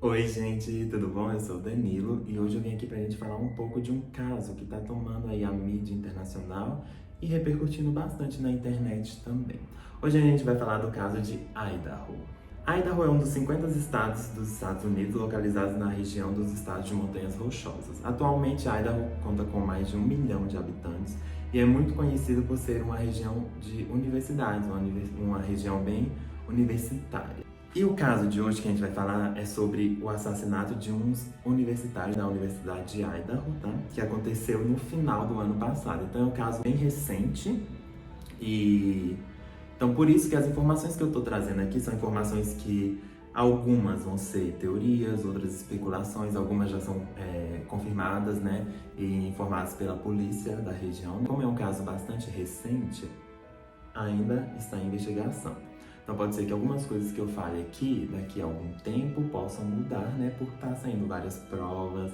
Oi, gente, tudo bom? Eu sou o Danilo e hoje eu vim aqui pra gente falar um pouco de um caso que tá tomando aí a mídia internacional e repercutindo bastante na internet também. Hoje a gente vai falar do caso de Idaho. Idaho é um dos 50 estados dos Estados Unidos localizados na região dos estados de montanhas rochosas. Atualmente, Idaho conta com mais de 1 milhão de habitantes e é muito conhecido por ser uma região de universidades, uma região bem universitária. E o caso de hoje que a gente vai falar é sobre o assassinato de uns universitários da Universidade de Idaho, tá? Que aconteceu no final do ano passado. Então é um caso bem recente e então por isso que as informações que eu tô trazendo aqui são informações que algumas vão ser teorias, outras especulações, algumas já são confirmadas, né? E informadas pela polícia da região. Como é um caso bastante recente, ainda está em investigação. Então pode ser que algumas coisas que eu fale aqui, daqui a algum tempo, possam mudar, né? Por estar saindo várias provas,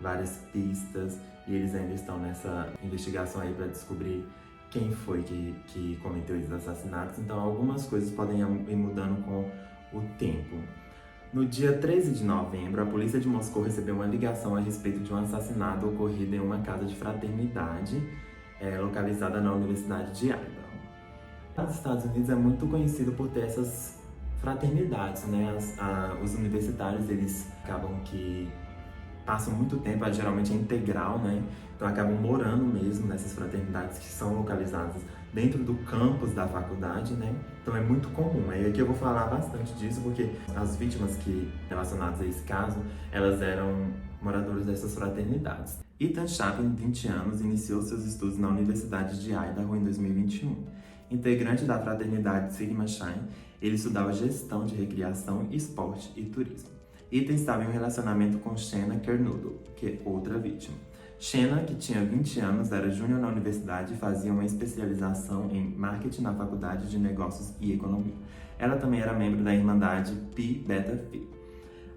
várias pistas, e eles ainda estão nessa investigação aí para descobrir quem foi que cometeu esses assassinatos. Então algumas coisas podem ir mudando com o tempo. No dia 13 de novembro, a polícia de Moscou recebeu uma ligação a respeito de um assassinato ocorrido em uma casa de fraternidade localizada na Universidade de Idaho. Nos Estados Unidos é muito conhecido por ter essas fraternidades, né? Os universitários, eles acabam que passam muito tempo, geralmente é integral, né? Então acabam morando mesmo nessas fraternidades que são localizadas dentro do campus da faculdade, né? Então é muito comum. Aí aqui eu vou falar bastante disso porque as vítimas relacionadas a esse caso, elas eram moradores dessas fraternidades. Ethan Chapin, 20 anos, iniciou seus estudos na Universidade de Idaho em 2021. Integrante da fraternidade Sigma Chi, ele estudava gestão de recreação, esporte e turismo. Ethan estava em um relacionamento com Shanna Kernodle, que é outra vítima. Shanna, que tinha 20 anos, era júnior na universidade e fazia uma especialização em marketing na Faculdade de Negócios e Economia. Ela também era membro da Irmandade Pi Beta Phi.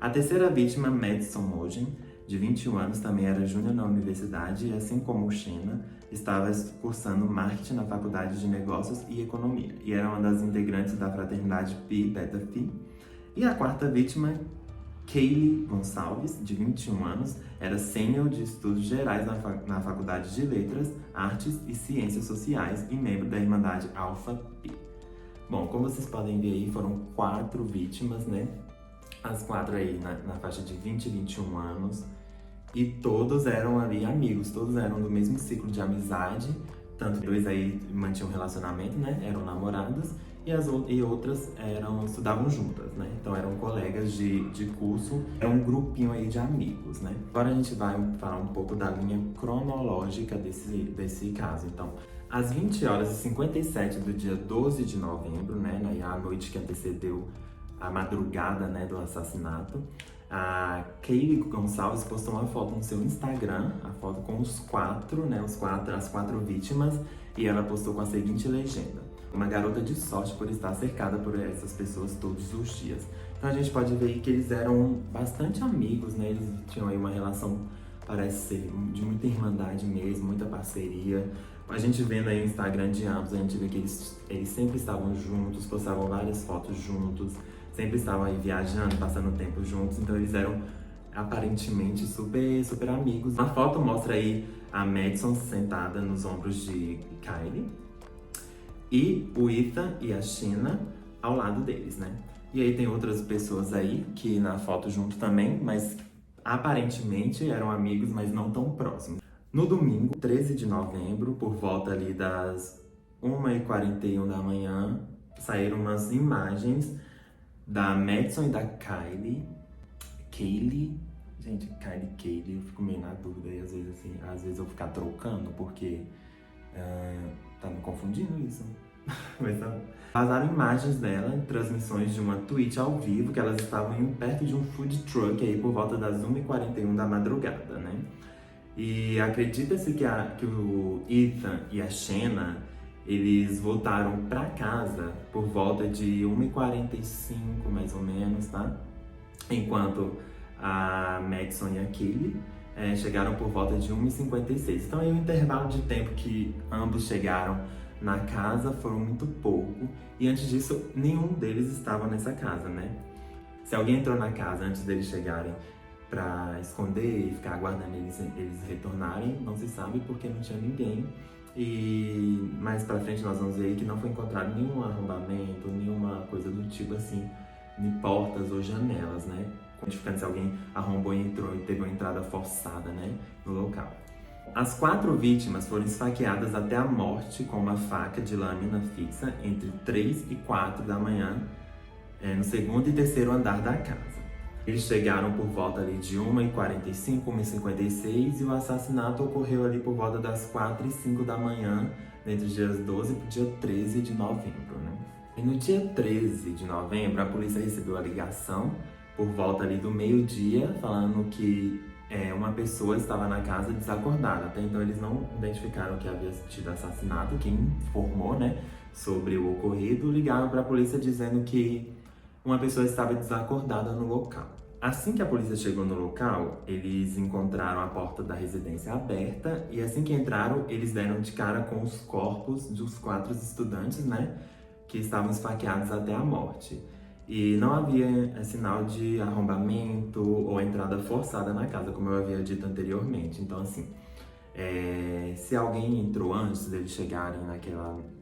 A terceira vítima, Madison Mogen, de 21 anos, também era júnior na universidade e, assim como Shanna, estava cursando marketing na Faculdade de Negócios e Economia e era uma das integrantes da fraternidade Pi Beta Phi. E a quarta vítima, Kaylee Gonçalves, de 21 anos, era sênior de estudos gerais na Faculdade de Letras, Artes e Ciências Sociais e membro da Irmandade Alpha Pi. Bom, como vocês podem ver aí, foram 4 vítimas, né? As 4 aí na faixa de 20 e 21 anos. E todos eram ali amigos, todos eram do mesmo ciclo de amizade. Tanto que 2 aí mantinham um relacionamento, né? Eram namorados. E outras estudavam juntas, né? Então eram colegas de curso, era um grupinho aí de amigos, né? Agora a gente vai falar um pouco da linha cronológica desse caso. Então, às 20 horas e 57 do dia 12 de novembro, né? A noite que antecedeu a madrugada, né, do assassinato, a Kaylee Gonçalves postou uma foto no seu Instagram, a foto com os 4, né, as 4 vítimas, e ela postou com a seguinte legenda: uma garota de sorte por estar cercada por essas pessoas todos os dias. Então a gente pode ver que eles eram bastante amigos, né, eles tinham aí uma relação, parece ser de muita irmandade mesmo, muita parceria. A gente vendo aí o Instagram de ambos, a gente vê que eles sempre estavam juntos, postavam várias fotos juntos, sempre estavam aí viajando, passando tempo juntos, então eles eram aparentemente super amigos. A foto mostra aí a Madison sentada nos ombros de Kylie e o Ethan e a Shanna ao lado deles, né? E aí tem outras pessoas aí que na foto junto também, mas aparentemente eram amigos, mas não tão próximos. No domingo, 13 de novembro, por volta ali das 1h41 da manhã, saíram umas imagens da Madison e da Kaylee. Gente, Kaylee, eu fico meio na dúvida e às vezes eu ficar trocando, porque tá me confundindo isso. Mas tá. Vazaram imagens dela em transmissões de uma Twitch ao vivo, que elas estavam indo perto de um food truck aí por volta das 1h41 da madrugada, né? E acredita-se que o Ethan e a Shanna, eles voltaram pra casa por volta de 1h45, mais ou menos, tá? Enquanto a Madison e a Kaylee chegaram por volta de 1h56. Então aí o intervalo de tempo que ambos chegaram na casa foram muito pouco. E antes disso, nenhum deles estava nessa casa, né? Se alguém entrou na casa antes deles chegarem para esconder e ficar aguardando eles retornarem, não se sabe porque não tinha ninguém. E mais pra frente nós vamos ver que não foi encontrado nenhum arrombamento, nenhuma coisa do tipo assim, em portas ou janelas, né? Identificando se alguém arrombou e entrou e teve uma entrada forçada, né, no local. As 4 vítimas foram esfaqueadas até a morte com uma faca de lâmina fixa entre 3 e 4 da manhã, no segundo e terceiro andar da casa. Eles chegaram por volta ali de 1h45, 1h56 e o assassinato ocorreu ali por volta das 4h05 da manhã, entre os dias 12 e dia 13 de novembro, né? E no dia 13 de novembro, a polícia recebeu a ligação por volta ali do meio-dia, falando que uma pessoa estava na casa desacordada. Até então eles não identificaram que havia tido assassinato. Quem informou, né, sobre o ocorrido, ligaram para a polícia dizendo que uma pessoa estava desacordada no local. Assim que a polícia chegou no local, eles encontraram a porta da residência aberta e assim que entraram, eles deram de cara com os corpos dos 4 estudantes, né, que estavam esfaqueados até a morte. E não havia sinal de arrombamento ou entrada forçada na casa, como eu havia dito anteriormente. Então, assim, se alguém entrou antes deles chegarem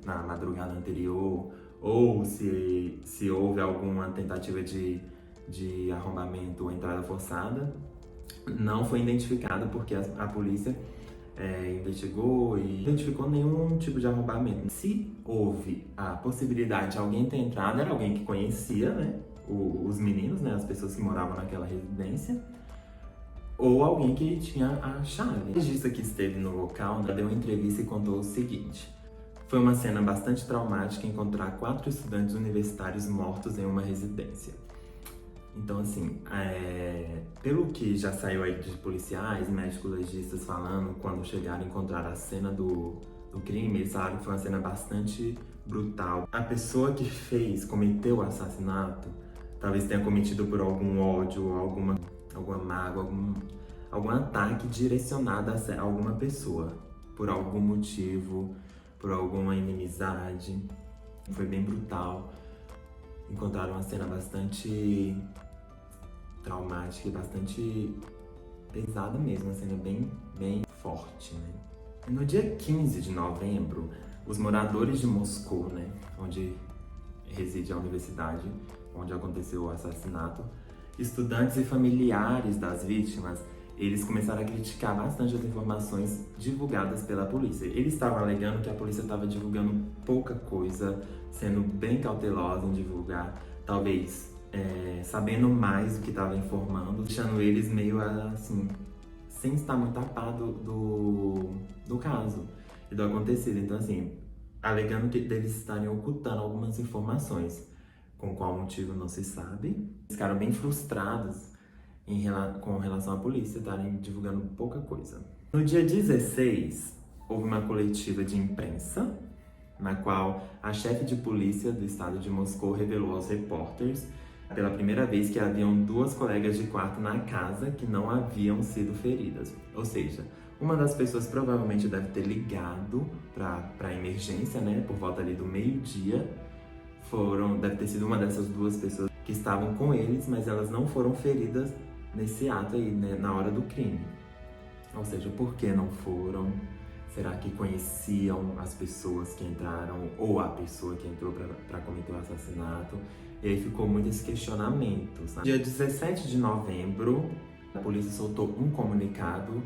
na madrugada anterior, ou se houve alguma tentativa de arrombamento ou entrada forçada, não foi identificado porque a polícia investigou e identificou nenhum tipo de arrombamento. Se houve a possibilidade de alguém ter entrado, era alguém que conhecia, né, os meninos, né, as pessoas que moravam naquela residência, ou alguém que tinha a chave. O regista que esteve no local deu uma entrevista e contou o seguinte: foi uma cena bastante traumática encontrar 4 estudantes universitários mortos em uma residência. Então, assim, pelo que já saiu aí de policiais, médicos legistas falando, quando chegaram a encontrar a cena do crime, eles falaram que foi uma cena bastante brutal. A pessoa que cometeu o assassinato, talvez tenha cometido por algum ódio, alguma mágoa, algum ataque direcionado a alguma pessoa, por algum motivo, por alguma inimizade. Foi bem brutal. Encontraram uma cena bastante traumática e bastante pesada mesmo, uma cena bem forte, né? No dia 15 de novembro, os moradores de Moscou, né, onde reside a universidade, onde aconteceu o assassinato, estudantes e familiares das vítimas, eles começaram a criticar bastante as informações divulgadas pela polícia. Eles estavam alegando que a polícia estava divulgando pouca coisa, sendo bem cautelosa em divulgar, talvez sabendo mais do que estava informando, deixando eles meio assim, sem estar muito a par do caso e do acontecido. Então, assim, alegando que deles estarem ocultando algumas informações, com qual motivo não se sabe. Eles ficaram bem frustrados com relação à polícia estarem divulgando pouca coisa. No dia 16, houve uma coletiva de imprensa, na qual a chefe de polícia do estado de Moscou revelou aos repórteres pela primeira vez que haviam 2 colegas de quarto na casa que não haviam sido feridas. Ou seja, uma das pessoas provavelmente deve ter ligado para a emergência, né, por volta ali do meio-dia. Deve ter sido uma dessas 2 pessoas que estavam com eles, mas elas não foram feridas nesse ato aí, né, na hora do crime. Ou seja, por que não foram? Será que conheciam as pessoas que entraram ou a pessoa que entrou para cometer o assassinato? E aí ficou muito esse questionamento. Sabe? Dia 17 de novembro, a polícia soltou um comunicado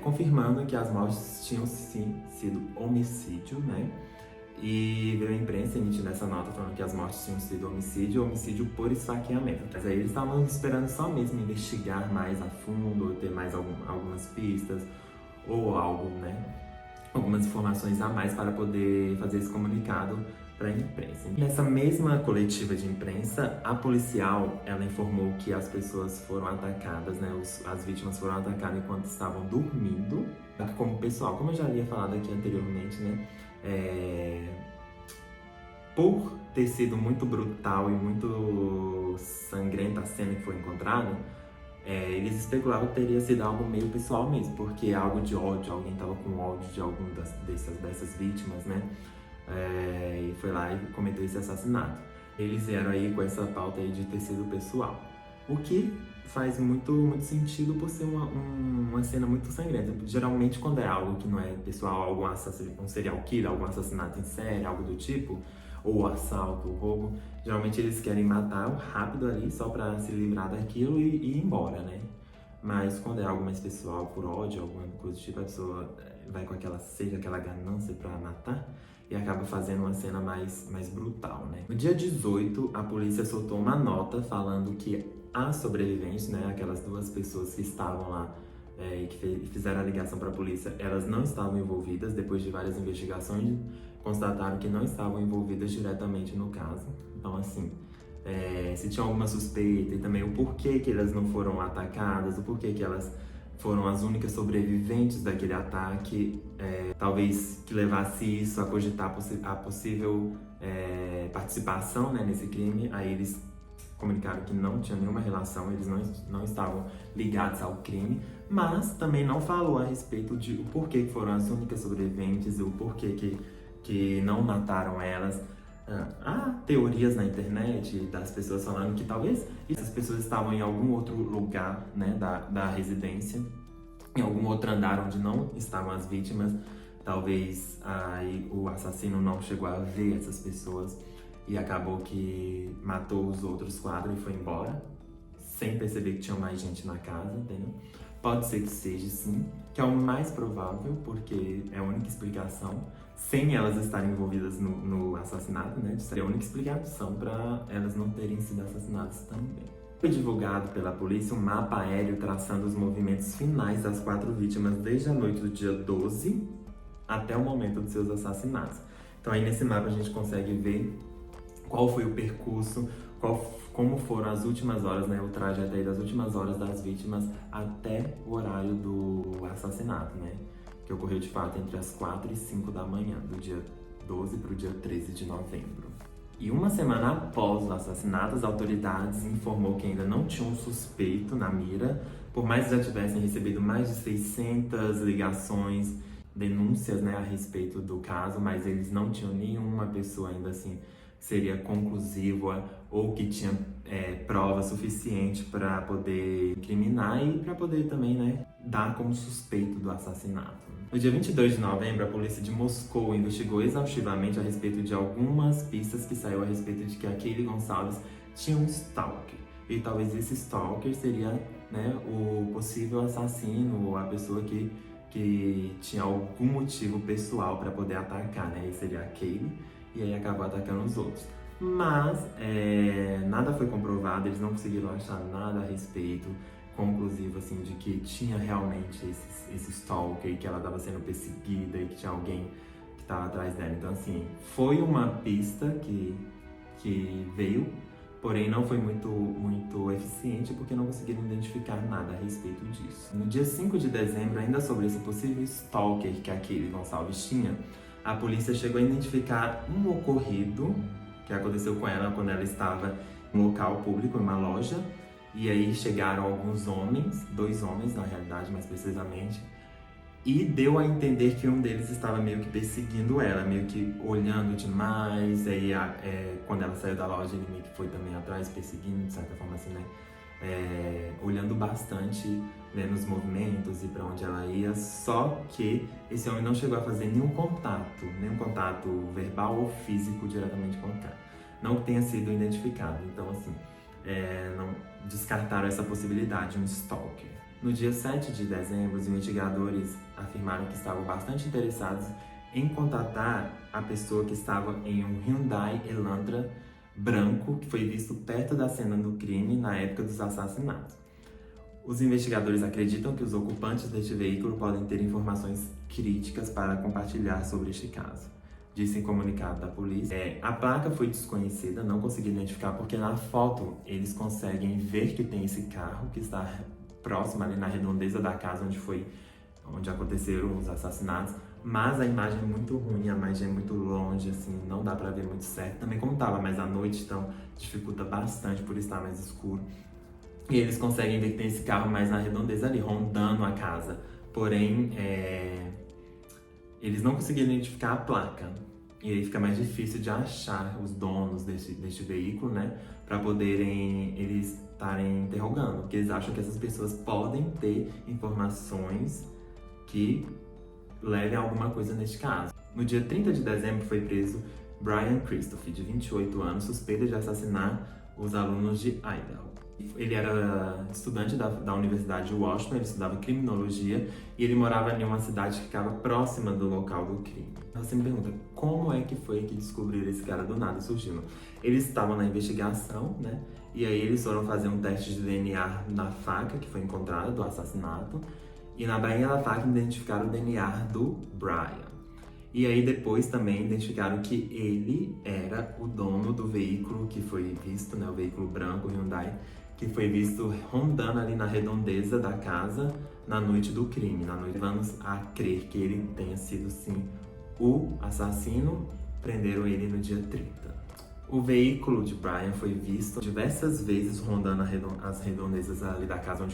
confirmando que as mortes tinham sim sido homicídio, né? E veio a imprensa emitindo essa nota falando que as mortes tinham sido homicídio por esfaqueamento. Mas aí eles estavam esperando só mesmo investigar mais a fundo, ou ter mais algumas pistas, ou algo, né? Algumas informações a mais para poder fazer esse comunicado para a imprensa. Nessa mesma coletiva de imprensa, a policial, ela informou que as pessoas foram atacadas, né? As vítimas foram atacadas enquanto estavam dormindo. Como pessoal, como eu já havia falado aqui anteriormente, né? Por ter sido muito brutal e muito sangrenta a cena que foi encontrada, eles especulavam que teria sido algo meio pessoal mesmo, porque algo de ódio, alguém estava com ódio de alguma dessas vítimas, né? E foi lá e cometeu esse assassinato. Eles vieram aí com essa pauta aí de tecido pessoal. O que faz muito sentido por ser uma cena muito sangrenta. Geralmente quando é algo que não é pessoal, um serial killer, algum assassinato em série, algo do tipo, ou assalto, ou roubo, geralmente eles querem matar rápido ali só pra se livrar daquilo e ir embora, né? Mas quando é algo mais pessoal, por ódio, alguma coisa do tipo, a pessoa vai com aquela sede, aquela ganância pra matar e acaba fazendo uma cena mais brutal, né? No dia 18, a polícia soltou uma nota falando que as sobreviventes, né, aquelas duas pessoas que estavam lá e que fizeram a ligação para a polícia, elas não estavam envolvidas. Depois de várias investigações, constataram que não estavam envolvidas diretamente no caso. Então, assim, se tinha alguma suspeita e também o porquê que elas não foram atacadas, o porquê que elas foram as únicas sobreviventes daquele ataque, talvez que levasse isso a cogitar a possível participação, né, nesse crime. Aí eles comunicaram que não tinha nenhuma relação, eles não estavam ligados ao crime, mas também não falou a respeito de o porquê que foram as únicas sobreviventes, o porquê que não mataram elas. Há teorias na internet das pessoas falando que talvez essas pessoas estavam em algum outro lugar, né, da residência, em algum outro andar onde não estavam as vítimas. Talvez aí o assassino não chegou a ver essas pessoas e acabou que matou os outros 4 e foi embora, sem perceber que tinha mais gente na casa, entendeu? Pode ser que seja sim, que é o mais provável, porque é a única explicação, sem elas estarem envolvidas no assassinato, né? Seria a única explicação para elas não terem sido assassinadas também. Foi divulgado pela polícia um mapa aéreo traçando os movimentos finais das 4 vítimas desde a noite do dia 12 até o momento dos seus assassinatos. Então aí nesse mapa a gente consegue ver qual foi o percurso, como foram as últimas horas, né, o trajeto aí das últimas horas das vítimas até o horário do assassinato, né, que ocorreu de fato entre as 4 e 5 da manhã, do dia 12 para o dia 13 de novembro. E uma semana após o assassinato, as autoridades informou que ainda não tinham um suspeito na mira, por mais que já tivessem recebido mais de 600 ligações, denúncias, né, a respeito do caso, mas eles não tinham nenhuma pessoa ainda assim seria conclusiva ou que tinha prova suficiente para poder incriminar e para poder também, né, dar como suspeito do assassinato. No dia 22 de novembro, a polícia de Moscou investigou exaustivamente a respeito de algumas pistas que saiu a respeito de que a Kaylee Gonçalves tinha um stalker. E talvez esse stalker seria, né, o possível assassino ou a pessoa que tinha algum motivo pessoal para poder atacar, né? E seria a Kaylee, e aí acabou atacando os outros. Mas nada foi comprovado, eles não conseguiram achar nada a respeito conclusivo, assim, de que tinha realmente esse stalker e que ela estava sendo perseguida e que tinha alguém que estava atrás dela. Então, assim, foi uma pista que veio, porém não foi muito eficiente porque não conseguiram identificar nada a respeito disso. No dia 5 de dezembro, ainda sobre esse possível stalker que a Kaylee Gonçalves tinha, a polícia chegou a identificar um ocorrido que aconteceu com ela quando ela estava em um local público, em uma loja, e aí chegaram alguns homens, 2 homens na realidade, mais precisamente, e deu a entender que um deles estava meio que perseguindo ela, meio que olhando demais. Aí quando ela saiu da loja, ele meio que foi também atrás, perseguindo, de certa forma assim, né? Olhando bastante, vendo os movimentos e para onde ela ia. Só que esse homem não chegou a fazer nenhum contato verbal ou físico diretamente com o cara. Não tenha sido identificado. Então, assim, não descartaram essa possibilidade, um stalker. No dia 7 de dezembro, os investigadores afirmaram que estavam bastante interessados em contatar a pessoa que estava em um Hyundai Elantra branco, que foi visto perto da cena do crime na época dos assassinatos. Os investigadores acreditam que os ocupantes deste veículo podem ter informações críticas para compartilhar sobre este caso. Disse em comunicado da polícia. A placa foi desconhecida, não consegui identificar, porque na foto eles conseguem ver que tem esse carro que está próximo ali na redondeza da casa onde aconteceram os assassinatos, mas a imagem é muito ruim, a imagem é muito longe, assim, não dá pra ver muito certo. Também como tava mais à noite, então dificulta bastante por estar mais escuro. E eles conseguem ver que tem esse carro mais na redondeza ali, rondando a casa. Porém, eles não conseguiram identificar a placa. E aí fica mais difícil de achar os donos deste veículo, né? Para poderem eles estarem interrogando, porque eles acham que essas pessoas podem ter informações que levem a alguma coisa neste caso. No dia 30 de dezembro foi preso Brian Christoph, de 28 anos, suspeito de assassinar os alunos de Idaho. Ele era estudante da Universidade de Washington, ele estudava criminologia e ele morava em uma cidade que ficava próxima do local do crime. Você me pergunta, como é que foi que descobriram esse cara do nada surgindo? Eles estavam na investigação, né? E aí eles foram fazer um teste de DNA na faca que foi encontrada do assassinato. E na bainha da faca identificaram o DNA do Brian. E aí depois também identificaram que ele era o dono do veículo que foi visto, né? O veículo branco Hyundai, que foi visto rondando ali na redondeza da casa na noite do crime. Na noite, vamos a crer que ele tenha sido, sim, o assassino. Prenderam ele no dia 30. O veículo de Brian foi visto diversas vezes rondando as redondezas ali da casa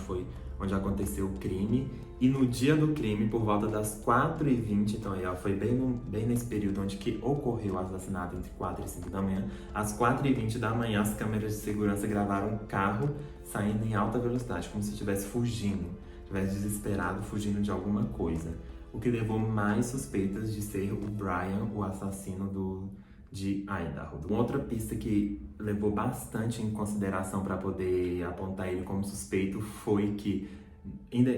onde aconteceu o crime. E no dia do crime, por volta das 4h20, então aí, ó, foi bem nesse período onde que ocorreu o assassinato, entre 4 e 5 da manhã. Às 4h20 da manhã, as câmeras de segurança gravaram um carro saindo em alta velocidade, como se estivesse fugindo, estivesse desesperado, fugindo de alguma coisa. O que levou mais suspeitas de ser o Brian, o assassino de Idaho. Uma outra pista que levou bastante em consideração para poder apontar ele como suspeito foi que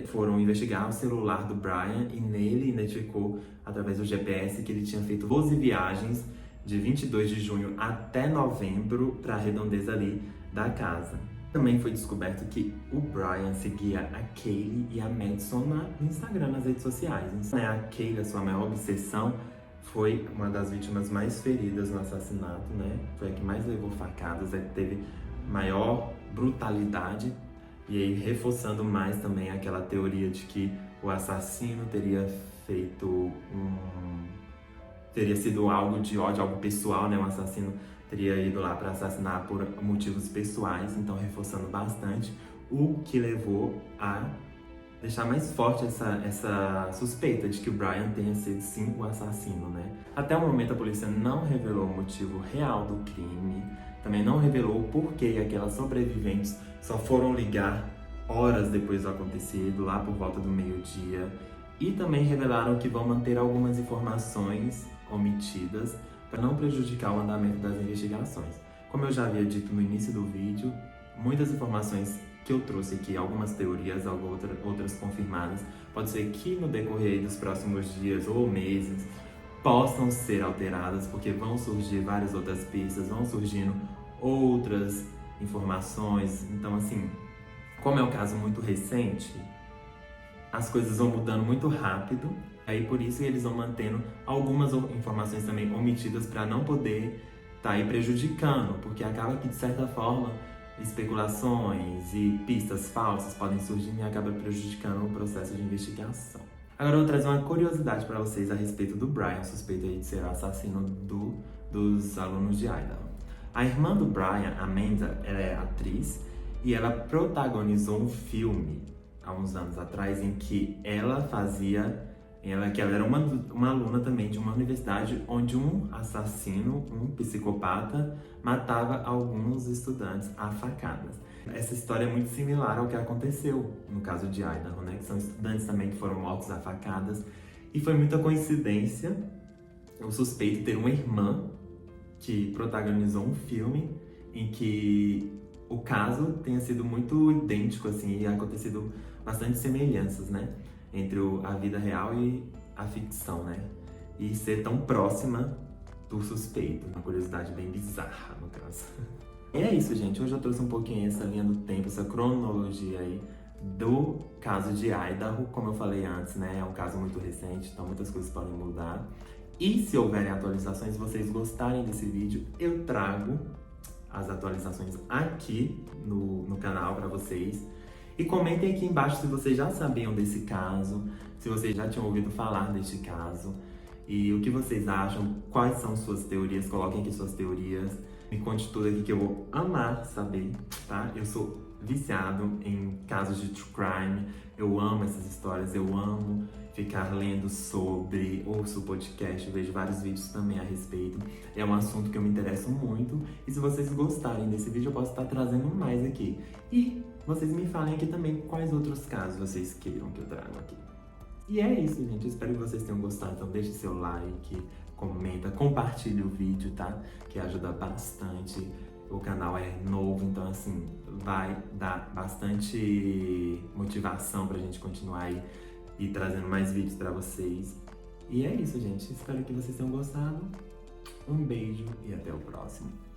foram investigar o celular do Brian e nele identificou, através do GPS, que ele tinha feito 12 viagens de 22 de junho até novembro para a redondeza ali da casa. Também foi descoberto que o Brian seguia a Kaylee e a Madison no Instagram, nas redes sociais. A Kaylee, a sua maior obsessão, foi uma das vítimas mais feridas no assassinato, né? Foi a que mais levou facadas, a que teve maior brutalidade. E aí, reforçando mais também aquela teoria de que o assassino teria sido algo de ódio, algo pessoal, né? O assassino teria ido lá para assassinar por motivos pessoais, então reforçando bastante, o que levou a deixar mais forte essa suspeita de que o Brian tenha sido sim o assassino, né? Até o momento a polícia não revelou o motivo real do crime, também não revelou o porquê aquelas sobreviventes só foram ligar horas depois do acontecido, lá por volta do meio-dia, e também revelaram que vão manter algumas informações omitidas para não prejudicar o andamento das investigações. Como eu já havia dito no início do vídeo, muitas informações que eu trouxe aqui, algumas teorias, outras confirmadas, pode ser que no decorrer dos próximos dias ou meses possam ser alteradas, porque vão surgir várias outras pistas, vão surgindo outras informações. Então, assim, como é um caso muito recente, as coisas vão mudando muito rápido, aí por isso eles vão mantendo algumas informações também omitidas para não poder estar aí prejudicando, porque acaba que, de certa forma, especulações e pistas falsas podem surgir e acaba prejudicando o processo de investigação. Agora eu vou trazer uma curiosidade para vocês a respeito do Brian, suspeito aí de ser o assassino dos alunos de Idaho. A irmã do Brian, Amanda, ela é atriz e ela protagonizou um filme há uns anos atrás em que ela era uma aluna também de uma universidade onde um assassino, um psicopata, matava alguns estudantes a facadas. Essa história é muito similar ao que aconteceu no caso de Idaho, né? Que são estudantes também que foram mortos a facadas. E foi muita coincidência o suspeito ter uma irmã que protagonizou um filme em que o caso tenha sido muito idêntico, assim, e acontecido bastante semelhanças, né? Entre a vida real e a ficção, né? E ser tão próxima do suspeito. Uma curiosidade bem bizarra, no caso. E é isso, gente. Hoje eu trouxe um pouquinho essa linha do tempo, essa cronologia aí do caso de Idaho. Como eu falei antes, né? É um caso muito recente, então muitas coisas podem mudar. E se houverem atualizações, se vocês gostarem desse vídeo, eu trago as atualizações aqui no canal para vocês. E comentem aqui embaixo se vocês já sabiam desse caso, se vocês já tinham ouvido falar deste caso, e o que vocês acham, quais são suas teorias, coloquem aqui suas teorias, me conte tudo aqui que eu vou amar saber, tá? Eu sou viciado em casos de true crime. Eu amo essas histórias, eu amo ficar lendo sobre, ouço podcast, eu vejo vários vídeos também a respeito. É um assunto que eu me interesso muito. E se vocês gostarem desse vídeo, eu posso estar trazendo mais aqui. E vocês me falem aqui também quais outros casos vocês queiram que eu traga aqui. E é isso, gente. Eu espero que vocês tenham gostado. Então deixe seu like, comenta, compartilhe o vídeo, tá? Que ajuda bastante. O canal é novo, então assim, vai dar bastante motivação pra gente continuar aí e trazendo mais vídeos pra vocês. E é isso, gente. Espero que vocês tenham gostado. Um beijo e até o próximo.